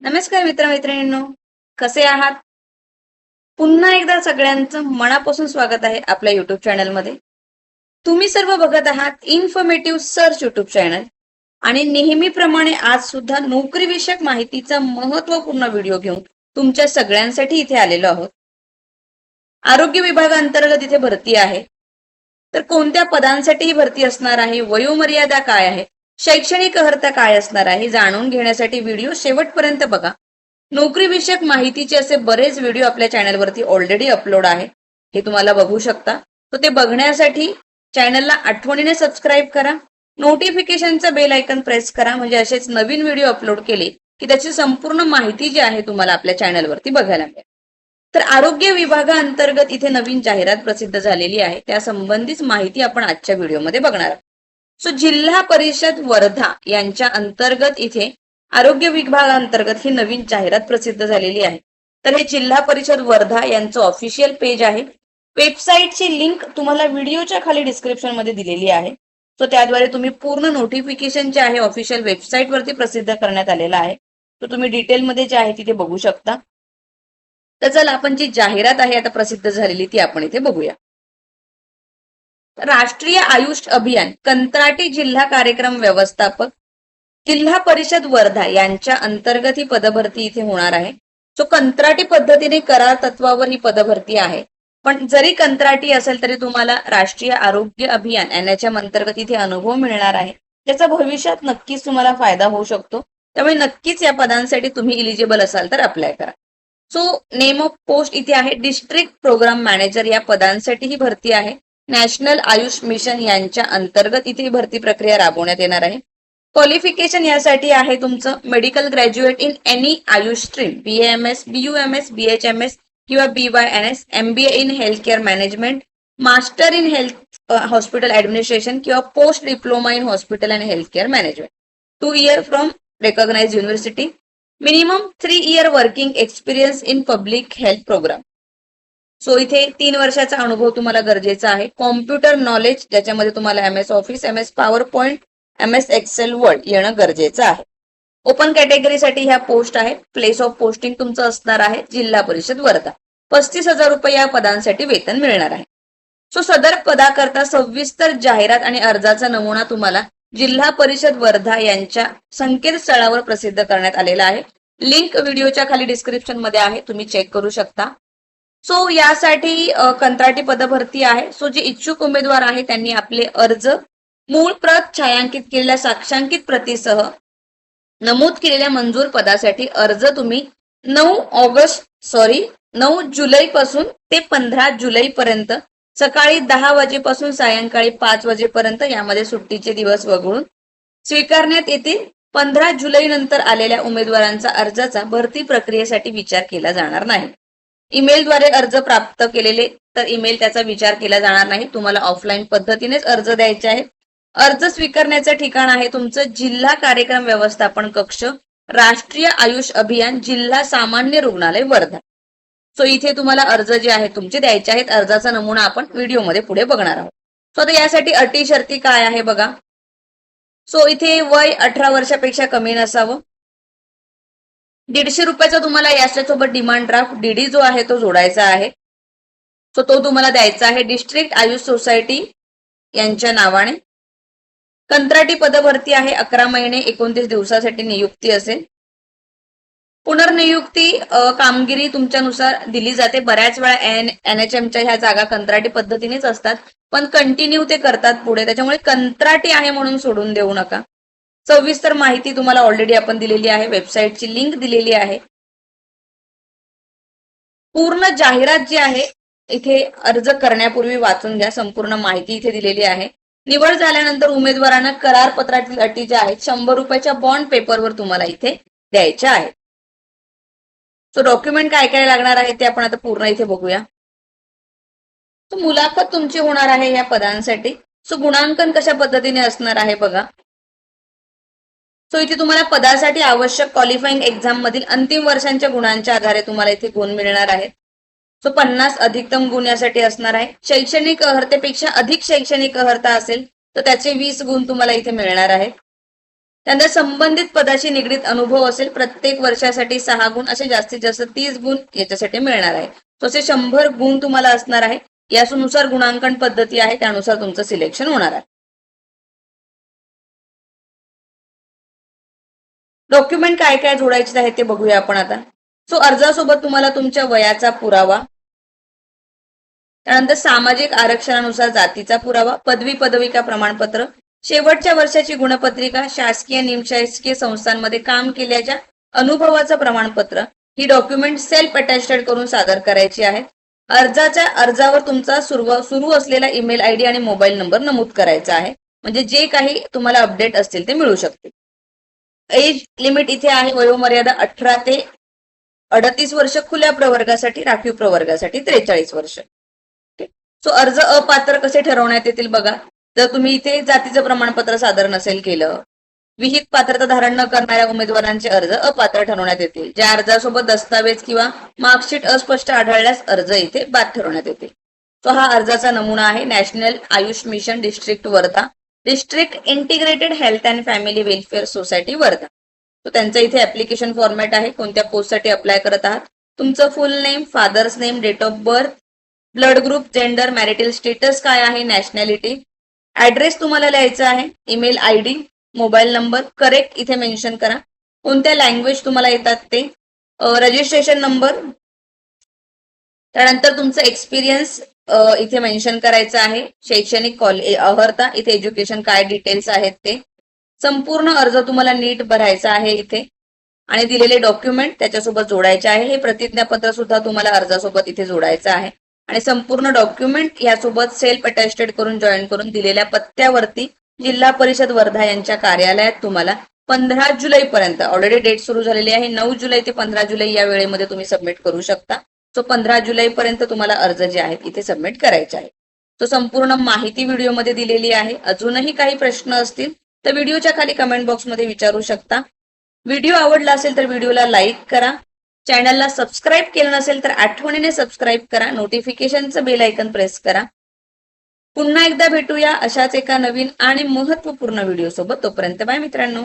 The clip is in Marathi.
नमस्कार मित्रमैत्रिणींनो, कसे आहात? पुन्हा एकदा सगळ्यांचं मनापासून स्वागत आहे आपल्या युट्यूब चॅनलमध्ये. तुम्ही सर्व बघत आहात इन्फॉर्मेटिव्ह सर्च युट्यूब चॅनल आणि नेहमीप्रमाणे आज सुद्धा नोकरीविषयक माहितीचा महत्वपूर्ण व्हिडिओ घेऊन तुमच्या सगळ्यांसाठी इथे आलेलो आहोत. आरोग्य विभागाअंतर्गत इथे भरती आहे. तर कोणत्या पदांसाठी ही भरती असणार आहे, वयोमर्यादा काय आहे, शैक्षणिक अर्हता काय असणार आहे, जाणून घेण्यासाठी व्हिडिओ शेवटपर्यंत बघा. नोकरीविषयक माहितीचे असे बरेच व्हिडिओ आपल्या चॅनलवरती ऑलरेडी अपलोड आहे, हे तुम्हाला बघू शकता. तर ते बघण्यासाठी चॅनलला आठवणीने सबस्क्राईब करा, नोटिफिकेशनचा बेल आयकन प्रेस करा, म्हणजे असेच नवीन व्हिडिओ अपलोड केले की त्याची संपूर्ण माहिती जी आहे तुम्हाला आपल्या चॅनलवरती बघायला मिळेल. तर आरोग्य विभागाअंतर्गत इथे नवीन जाहिरात प्रसिद्ध झालेली आहे, त्या संबंधित माहिती आपण आजच्या व्हिडिओमध्ये बघणार आहोत. सो जिल्हा परिषद वर्धा यांच्या अंतर्गत इथे आरोग्य विभागाअंतर्गत ही नवीन जाहिरात प्रसिद्ध झालेली आहे. तर हे जिल्हा परिषद वर्धा यांचं ऑफिशियल पेज आहे. वेबसाईटची लिंक तुम्हाला व्हिडिओच्या खाली डिस्क्रिप्शन मध्ये दिलेली आहे. सो त्याद्वारे तुम्ही पूर्ण नोटिफिकेशन जे आहे ऑफिशियल वेबसाईट वरती प्रसिद्ध करण्यात आलेलं आहे. तो तुम्ही डिटेलमध्ये जे आहे तिथे बघू शकता. तर चला आपण जी जाहिरात आहे आता प्रसिद्ध झालेली ती आपण इथे बघूया. राष्ट्रीय आयुष अभियान कंत्राटी जिल्हा कार्यक्रम व्यवस्थापक जिल्हा परिषद वर्धा यांच्या अंतर्गत ही पदभरती इथे होणार आहे. सो कंत्राटी पद्धतीने करार तत्वावर ही पदभरती आहे. पण जरी कंत्राटी असेल तरी तुम्हाला राष्ट्रीय आरोग्य अभियान NHM अंतर्गत इथे अनुभव मिळणार आहे, त्याचा भविष्यात नक्कीच तुम्हाला फायदा होऊ शकतो. त्यामुळे नक्कीच या पदांसाठी तुम्ही इलिजिबल असाल तर अप्लाय करा. सो नेम ऑफ पोस्ट इथे आहे डिस्ट्रिक्ट प्रोग्राम मॅनेजर, या पदांसाठी ही भरती आहे. नॅशनल आयुष मिशन यांच्या अंतर्गत इथे भरती प्रक्रिया राबवण्यात येणार आहे. क्वालिफिकेशन यासाठी आहे तुमचं medical graduate in any AYUSH stream, BAMS, BUMS, BHMS किंवा BYNS, MBA in health care management, master in health hospital administration किंवा post diploma in hospital and health care management, 2 year from recognised university, minimum 3 year working experience in public health program. So इथे 3 वर्षाचा अनुभव तुम्हाला गरजेचा आहे. कॉम्प्युटर नॉलेज ज्याच्यामध्ये तुम्हाला MS office, MS power point, MS excel word येणं गरजेचं आहे. ओपन कॅटेगरीसाठी ह्या पोस्ट आहेत. प्लेस ऑफ पोस्टिंग तुमचं असणार आहे जिल्हा परिषद वर्धा. 35,000 रुपये या पदांसाठी वेतन मिळणार आहे. सो सदर पदाकरता सविस्तर जाहिरात आणि अर्जाचा नमुना तुम्हाला जिल्हा परिषद वर्धा यांच्या संकेतस्थळावर प्रसिद्ध करण्यात आलेला आहे. लिंक व्हिडिओच्या खाली डिस्क्रिप्शन मध्ये आहे, तुम्ही चेक करू शकता. सो यासाठी कंत्राटी पदभरती आहे. सो जे इच्छुक उमेदवार आहे त्यांनी आपले अर्ज मूळ प्रत छायांकित केलेल्या साक्षांकित प्रतीसह नमूद केलेल्या मंजूर पदासाठी अर्ज तुम्ही 9 जुलै पासून ते 15 जुलै पर्यंत सकाळी 10 वाजेपासून सायंकाळी 5 वाजेपर्यंत, यामध्ये सुट्टीचे दिवस वगळून, स्वीकारण्यात येतील. 15 जुलै नंतर आलेल्या उमेदवारांचा अर्जाचा भरती प्रक्रियेसाठी विचार केला जाणार नाही. ईमेलद्वारे अर्ज प्राप्त केलेले तर ईमेल त्याचा विचार केला जाणार नाही. तुम्हाला ऑफलाईन पद्धतीनेच अर्ज द्यायचे आहेत. अर्ज स्वीकारण्याचं ठिकाण आहे तुमचं जिल्हा कार्यक्रम व्यवस्थापन कक्ष, राष्ट्रीय आयुष अभियान, जिल्हा सामान्य रुग्णालय वर्धा. सो इथे तुम्हाला अर्ज जे आहे तुमचे द्यायचे आहेत. अर्जाचा नमुना आपण व्हिडिओमध्ये पुढे बघणार आहोत. सो आता यासाठी अटी शर्ती काय आहे बघा. सो इथे वय 18 वर्षापेक्षा कमी नसावं. 150 रुपयाचा तुम्हाला याच्यासोबत डिमांड ड्राफ्ट DD जो आहे तो जोडायचा आहे. सो तो तुम्हाला द्यायचा आहे डिस्ट्रिक्ट आयुष सोसायटी यांच्या नावाने. कंत्राटी पदभरती आहे. 11 महिने 29 दिवसासाठी नियुक्ती असेल. पुनर्नियुक्ती कामगिरी तुमच्यानुसार दिली जाते. बऱ्याच वेळा NHMच्या ह्या जागा कंत्राटी पद्धतीनेच असतात, पण कंटिन्यू ते करतात पुढे, त्याच्यामुळे कंत्राटी आहे म्हणून सोडून देऊ नका. सविस्तर माहिती तुम्हाला ऑलरेडी आपण दिलेली आहे, वेबसाईटची लिंक दिलेली आहे. पूर्ण जाहिरात जी आहे इथे अर्ज करण्यापूर्वी वाचून घ्या, संपूर्ण माहिती इथे दिलेली आहे. निवड झाल्यानंतर उमेदवारांना करारपत्रातील अटी ज्या आहेत 100 रुपयाच्या बॉन्ड पेपरवर तुम्हाला इथे द्यायच्या आहेत. सो डॉक्युमेंट काय काय लागणार आहे ते आपण आता पूर्ण इथे बघूया. सो मुलाखत तुमची होणार आहे या पदांसाठी. सो गुणांकन कशा पद्धतीने असणार आहे बघा. सो इथे तुम्हाला पदासाठी आवश्यक क्वालिफाईंग एक्झाम मधील अंतिम वर्षांच्या गुणांच्या आधारे तुम्हाला इथे गुण मिळणार आहेत. सो 50 अधिकतम गुण यासाठी असणार आहे. शैक्षणिक अर्हतेपेक्षा अधिक शैक्षणिक अर्हता असेल तर त्याचे 20 गुण तुम्हाला इथे मिळणार आहेत. त्यांना संबंधित पदाशी निगडीत अनुभव असेल, प्रत्येक वर्षासाठी 6 गुण, असे जास्तीत जास्त 30 गुण याच्यासाठी मिळणार आहे. तसे 100 गुण तुम्हाला असणार आहे. यानुसार गुणांकन पद्धती आहे, त्यानुसार तुमचं सिलेक्शन होणार आहे. डॉक्युमेंट काय काय जोडायचे आहे ते बघूया आपण आता. सो अर्जासोबत तुम्हाला तुमच्या वयाचा पुरावा, त्यानंतर सामाजिक आरक्षणानुसार जातीचा पुरावा, पदवी पदविका प्रमाणपत्र, शेवटच्या वर्षाची गुणपत्रिका, शासकीय निमशासकीय संस्थांमध्ये काम केल्याच्या अनुभवाचं प्रमाणपत्र, ही डॉक्युमेंट सेल्फ अटॅस्टेड करून सादर करायची आहेत. अर्जावर तुमचा सुरू असलेला ईमेल आयडी आणि मोबाईल नंबर नमूद करायचा आहे, म्हणजे जे काही तुम्हाला अपडेट असतील ते मिळू शकतील. एज लिमिट इथे आहे, वयोमर्यादा 18 ते 38 वर्ष खुल्या प्रवर्गासाठी, राखीव प्रवर्गासाठी 43 वर्ष. सो अर्ज अपात्र कसे ठरवण्यात येतील बघा. जर तुम्ही इथे जातीचं प्रमाणपत्र सादर नसेल केलं, विहित पात्रता धारण न करणाऱ्या उमेदवारांचे अर्ज अपात्र ठरवण्यात येतील. ज्या अर्जासोबत दस्तावेज किंवा मार्कशीट अस्पष्ट आढळल्यास अर्ज इथे बाद ठरवण्यात येतील. सो हा अर्जाचा नमुना आहे. National Ayush mission district Wardha, district integrated health and family welfare society Wardha. तो त्यांचं इथे ऍप्लिकेशन फॉर्मॅट आहे. कोणत्या पोस्टसाठी अप्लाय करत आहात, तुमचं full name, father's name, date of birth, blood group, gender, marital status काय आहे, नॅशनॅलिटी, ऍड्रेस तुम्हाला लिहायचा आहे, email ID, mobile number correct इथे मेन्शन करा, कोणत्या लँग्वेज तुम्हाला येतात ते, रजिस्ट्रेशन नंबर, त्यानंतर तुमचं एक्सपिरियन्स इथे मेन्शन करायचं आहे, शैक्षणिक कॉलेज अर्हता, इथे एज्युकेशन काय डिटेल्स आहेत ते, संपूर्ण अर्ज तुम्हाला नीट भरायचा आहे इथे, आणि दिलेले डॉक्युमेंट त्याच्यासोबत जोडायचे आहे. हे प्रतिज्ञापत्र सुद्धा तुम्हाला अर्जासोबत इथे जोडायचं आहे, आणि संपूर्ण डॉक्युमेंट यासोबत सेल्फ अटॅस्टेड करून जॉईन करून दिलेल्या पत्त्यावरती जिल्हा परिषद वर्धा यांच्या कार्यालयात तुम्हाला 15 जुलै पर्यंत, ऑलरेडी डेट सुरू झालेली आहे, 9 जुलै ते 15 जुलै या वेळेमध्ये तुम्ही सबमिट करू शकता. सो 15 जुलै पर्यंत तुम्हाला अर्ज जे आहेत इथे सबमिट करायचे आहे. तो संपूर्ण माहिती व्हिडिओमध्ये दिलेली आहे. अजूनही काही प्रश्न असतील तर व्हिडिओच्या खाली कमेंट बॉक्समध्ये विचारू शकता. व्हिडिओ आवडला असेल तर व्हिडिओला लाईक करा. चॅनलला सबस्क्राईब केलं नसेल तर आठवणीने सबस्क्राईब करा. नोटिफिकेशनचं बेल आयकन प्रेस करा. पुन्हा एकदा भेटूया अशाच एका नवीन आणि महत्त्वपूर्ण व्हिडिओ सोबत. तोपर्यंत बाय मित्रांनो.